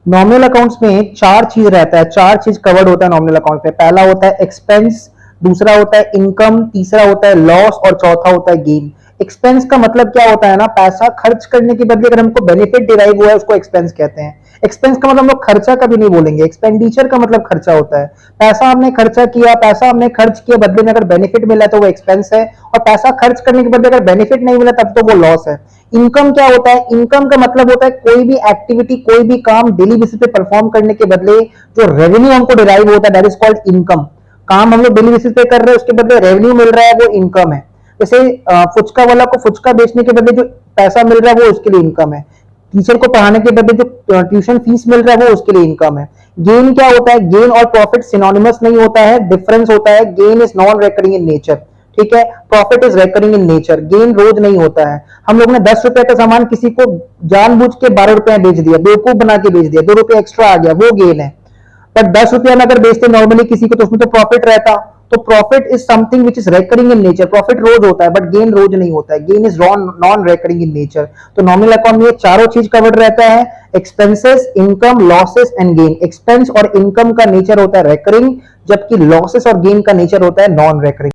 Nominal accounts में चार चीज रहता है, चार चीज कवर्ड होता है नॉमिनल अकाउंट में। पहला होता है एक्सपेंस, दूसरा होता है इनकम, तीसरा होता है लॉस और चौथा होता है गेन। एक्सपेंस का मतलब क्या होता है ना, पैसा खर्च करने के बदले अगर हमको बेनिफिट डिराइव हुआ है उसको एक्सपेंस कहते हैं। एक्सपेंस का मतलब हम लोग खर्चा कभी नहीं बोलेंगे, एक्सपेंडिचर का मतलब खर्चा होता है। पैसा हमने खर्चा किया, पैसा हमने खर्च किया, बदले में अगर बेनिफिट मिला तो वो एक्सपेंस है, और पैसा खर्च करने के बदले अगर बेनिफिट नहीं मिला तब तो वो लॉस है। इनकम क्या होता है, इनकम का मतलब होता है कोई भी एक्टिविटी, कोई भी काम डेली बेसिस पे परफॉर्म करने के बदले जो रेवेन्यू हमको डिराइव होता है दैट इज कॉल्ड इनकम। काम हम लोग डेली बेसिस पे कर रहे हैं, उसके बदले रेवेन्यू मिल रहा है, वो इनकम है। जैसे फुचका वाला को फुचका बेचने के बदले जो पैसा मिल रहा है वो उसके लिए इनकम है। टीचर को पढ़ाने के बदले जो ट्यूशन फीस मिल रहा है वो उसके लिए इनकम है। गेन क्या होता है, गेन और प्रॉफिट सिनोनिमस नहीं होता है, डिफरेंस होता है। Gain is non recurring in nature, ठीक है, profit is recurring in nature. Gain रोज नहीं होता है। हम लोग ने 10 रुपए का सामान किसी को जानबूझ के 12 रुपए बेच दिया, बेवकूफ बना के बेच दिया, 2 रुपए एक्स्ट्रा आ गया, वो गेन है। बट 10 रुपया में अगर बेचते नॉर्मली किसी को तो उसमें तो प्रॉफिट रहता। तो profit is something which is recurring in nature. Profit रोज होता है बट गेन रोज नहीं होता है। Gain is non recurring in nature. तो नॉमिनल अकाउंट में चारों चीज कवर्ड रहता है, expenses, income, losses and gain. Expense और इनकम का नेचर होता है रेकरिंग, जबकि लॉसेस और गेन का नेचर होता है नॉन रेकरिंग।